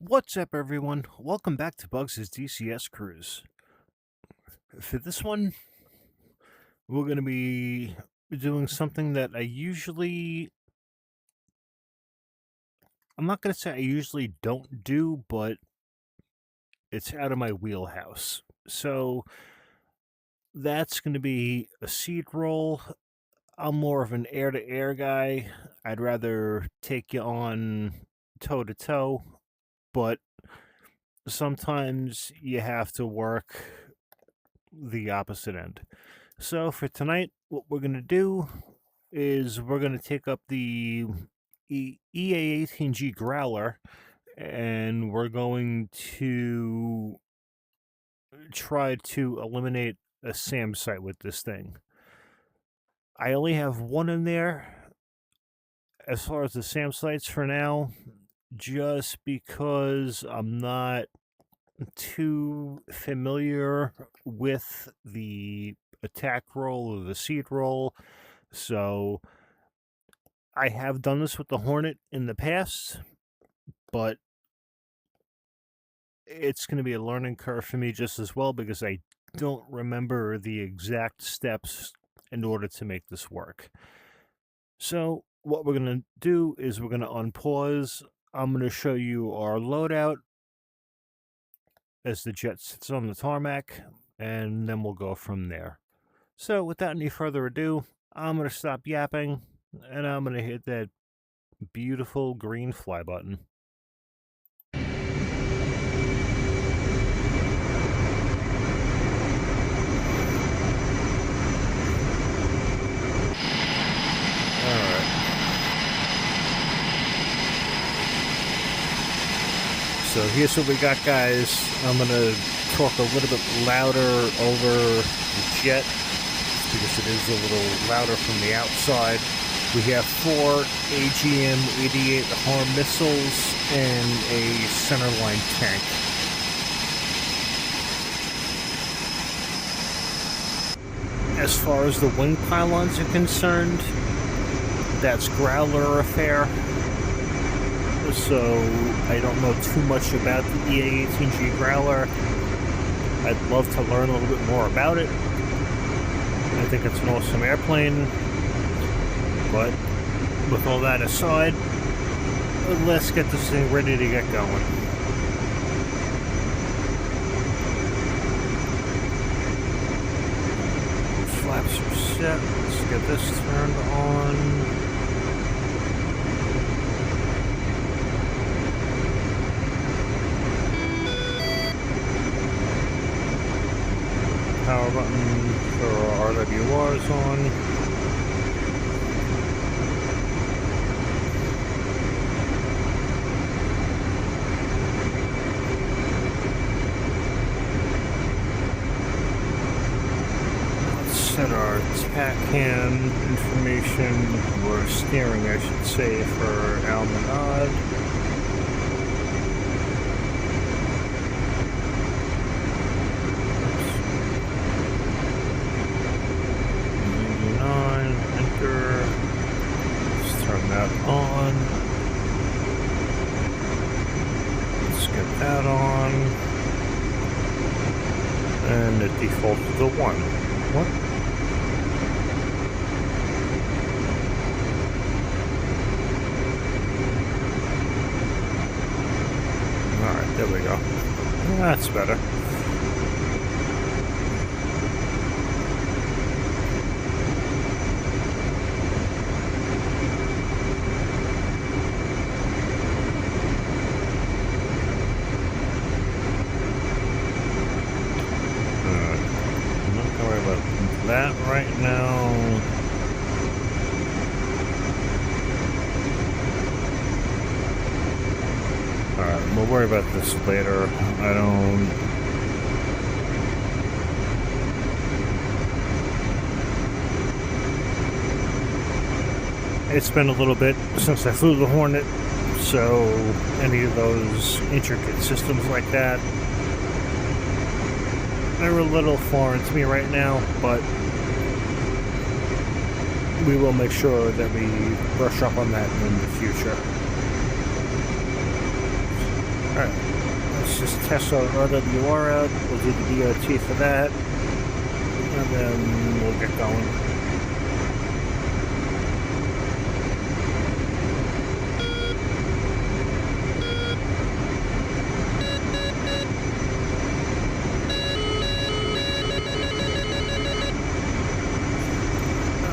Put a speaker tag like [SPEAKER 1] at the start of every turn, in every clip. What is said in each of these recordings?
[SPEAKER 1] What's up, everyone? Welcome back to Bugs' DCS cruise. For this one, we're going to be doing something that I'm not going to say I usually don't do, but it's out of my wheelhouse. So that's going to be a seed roll. I'm more of an air-to-air guy. I'd rather take you on toe-to-toe, but sometimes you have to work the opposite end. So for tonight, what we're going to do is we're going to take up the EA-18G Growler, and we're going to try to eliminate a SAM site with this thing. I only have one in there as far as the SAM sites for now, just because I'm not too familiar with the attack roll or the seed roll. So I have done this with the Hornet in the past, but it's going to be a learning curve for me just as well, because I don't remember the exact steps in order to make this work. So what we're going to do is we're going to unpause. I'm going to show you our loadout as the jet sits on the tarmac, and then we'll go from there. So without any further ado, I'm going to stop yapping, and I'm going to hit that beautiful green fly button. So here's what we got, guys. I'm going to talk a little bit louder over the jet, because it is a little louder from the outside. We have 4 AGM-88 HARM missiles and a centerline tank. As far as the wing pylons are concerned, that's Growler affair. So I don't know too much about the EA-18G Growler. I'd love to learn a little bit more about it. I think it's an awesome airplane. But with all that aside, let's get this thing ready to get going. Flaps are set. Let's get this turned on. Power button for RWRs on. Let's set our TACAN information, or steering I should say, for Almanad. On. Let's get that on. And it defaults to 1. What? Alright, there we go. That's better. That right now. Alright, we'll worry about this later. I don't. It's been a little bit since I flew the Hornet, so any of those intricate systems like that, they're a little foreign to me right now, but we will make sure that we brush up on that in the future. Alright, let's just test our RWR out. We'll do the DOT for that, and then we'll get going.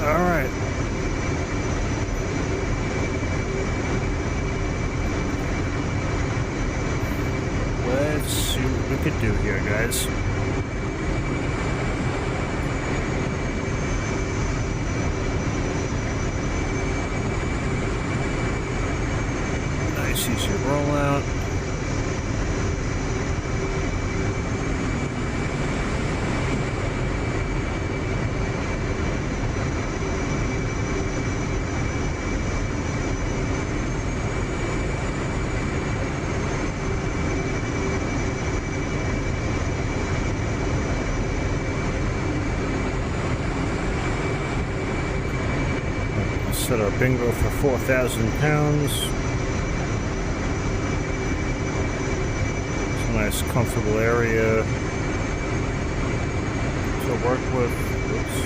[SPEAKER 1] Alright. Let's see what we can do here, guys. Nice easy rollout. Set our bingo for 4,000 pounds. It's a nice, comfortable area to work with. Oops.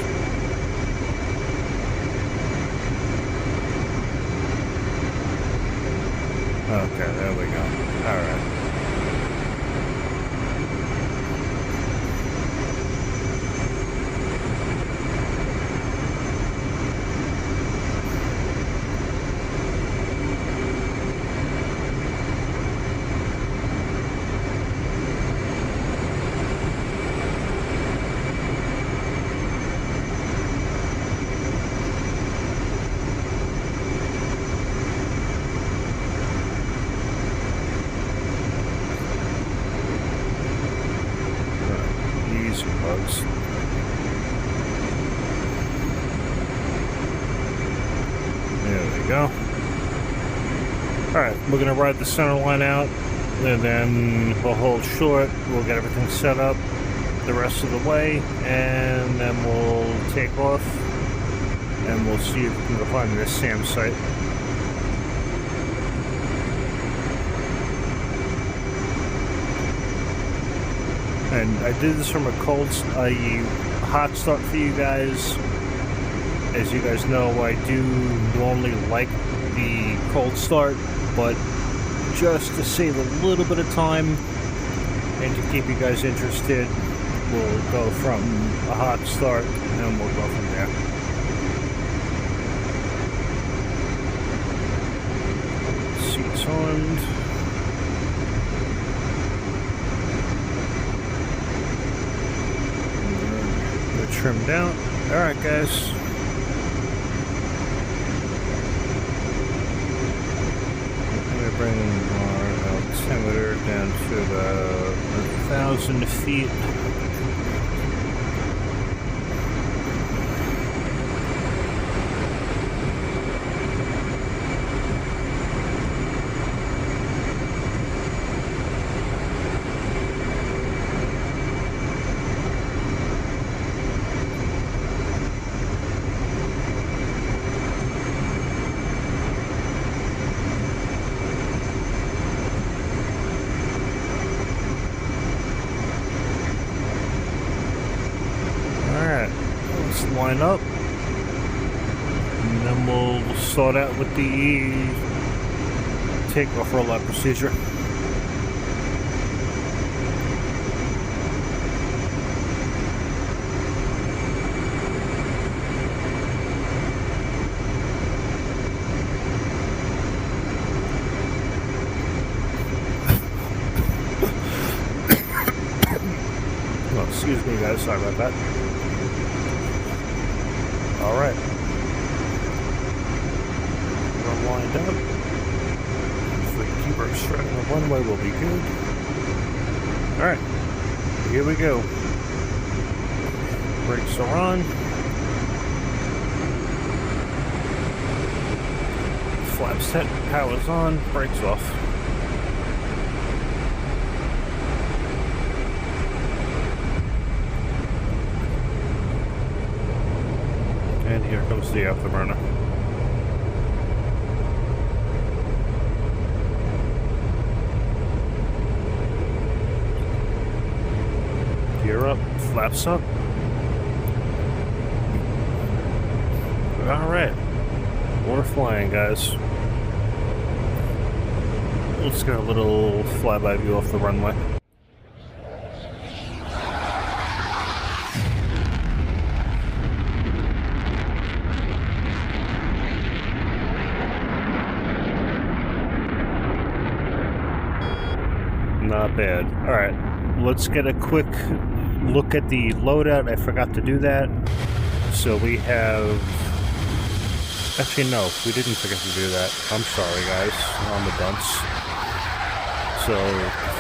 [SPEAKER 1] Okay, there we go. All right. Bugs. There we go. Alright, we're going to ride the center line out, and then we'll hold short, we'll get everything set up the rest of the way, and then we'll take off, and we'll see if we can go find this SAM site. And I did this from a hot start for you guys. As you guys know, I do normally like the cold start, but just to save a little bit of time and to keep you guys interested, we'll go from a hot start and we'll go from there. Seats armed. Trimmed out. Alright, guys. I'm going to bring our altimeter down to about 1,000 feet. Line up, and then we'll start out with the takeoff rollout procedure. Oh, excuse me, guys. Sorry about that. Alright. We're lined up. If we keep our straight on the runway, we'll be good. Alright. Here we go. Brakes are on. Flaps set, power's on, brakes off. And here comes the afterburner. Flaps up. Alright. We're flying, guys. Let's get a little flyby view off the runway. Not bad. Alright, let's get a quick look at the loadout. I forgot to do that. So we have... Actually, no, we didn't forget to do that. I'm sorry, guys. On the dunce. So,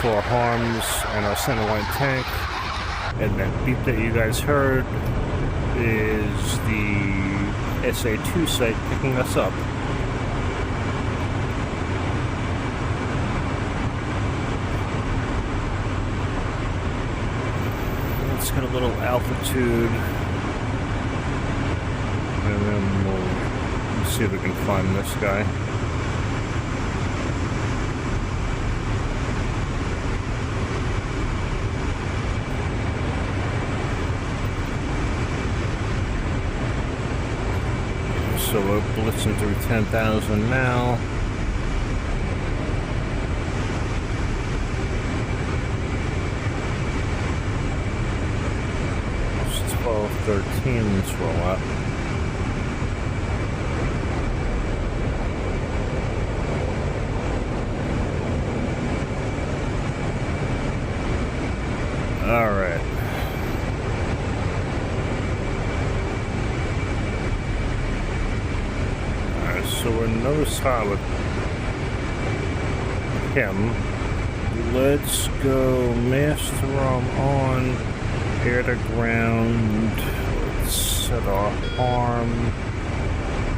[SPEAKER 1] 4 harms and our center line tank. And that beep that you guys heard is the SA-2 site picking us up. Let's get a little altitude. And then we'll see if we can find this guy. So we're blitzing through 10,000 now. It's 12, 13, let's roll up. All right. So we're no spot with him. Let's go master arm on, air to ground. Let's set our arm.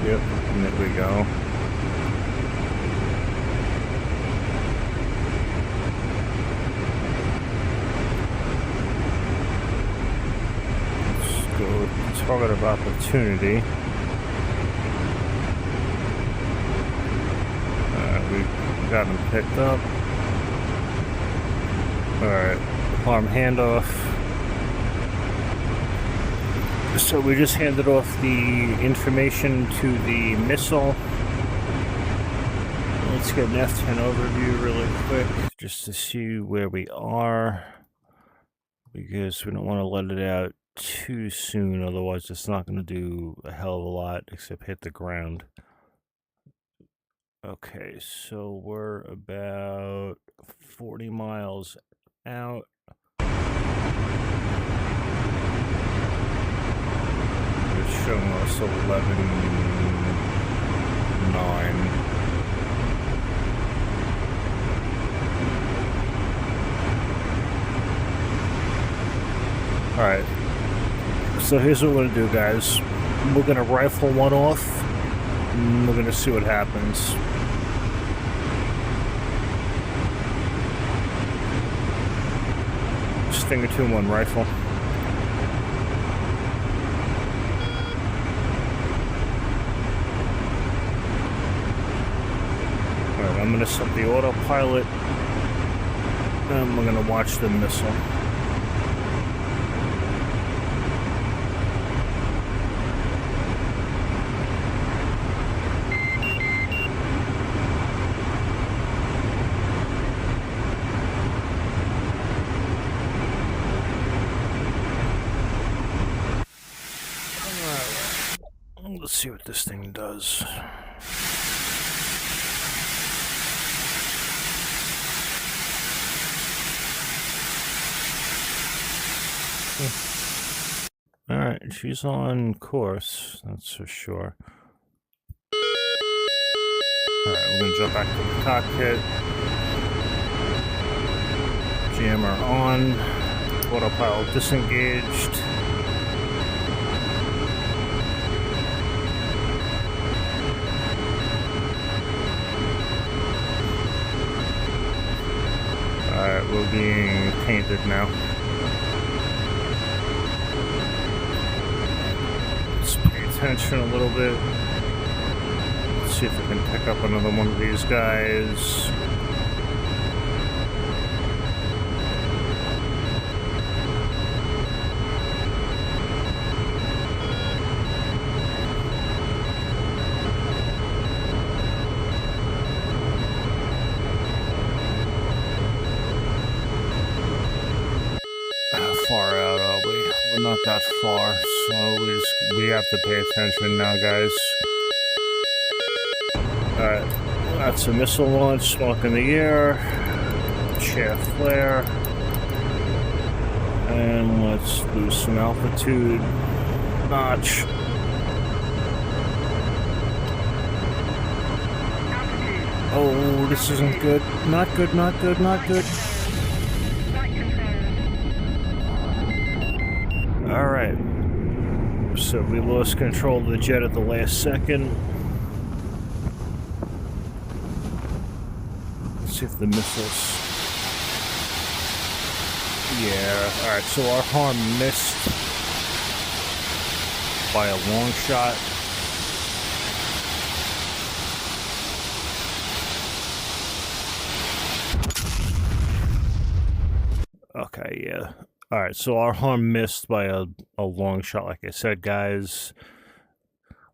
[SPEAKER 1] Yep, and there we go. Let's go target of opportunity. Got him picked up. Alright, arm handoff. So we just handed off the information to the missile. Let's get an F-10 overview really quick, just to see where we are. Because we don't want to let it out too soon, otherwise it's not going to do a hell of a lot except hit the ground. Okay, so we're about 40 miles out. It's showing us 11.9. Alright, so here's what we're gonna do, guys. We're gonna rifle one off, and we're gonna see what happens. Stinger 2-1 rifle. Alright, I'm gonna set the autopilot, and we're gonna watch the missile. Let's see what this thing does. Alright, she's on course, that's for sure. Alright, we're gonna jump back to the cockpit. Jammer on. Autopilot disengaged. Alright, we're being painted now. Let's pay attention a little bit. Let's see if we can pick up another one of these guys. that far, so we have to pay attention now, guys. Alright, that's a missile launch, smoke in the air, chair flare, and let's lose some altitude. Notch. Oh, this isn't good. Not good, not good, not good. Alright. So we lost control of the jet at the last second. Let's see if the missiles... Yeah, alright, so our harm missed by a long shot. Okay, yeah. Alright, so our harm missed by a long shot, like I said, guys.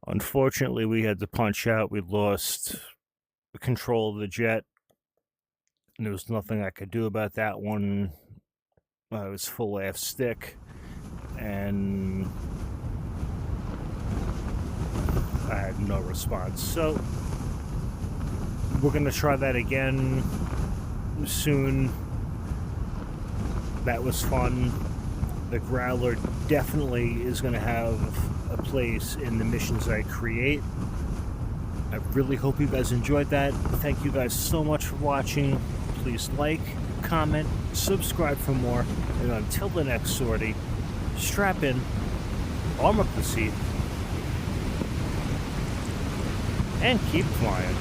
[SPEAKER 1] Unfortunately, we had to punch out. We lost control of the jet. And there was nothing I could do about that one. It was full aft stick. And I had no response. So we're going to try that again soon. That was fun. The Growler definitely is going to have a place in the missions I create. I really hope you guys enjoyed that. Thank you guys so much for watching. Please like, comment, subscribe for more. And until the next sortie, strap in, arm up the seat, and keep flying.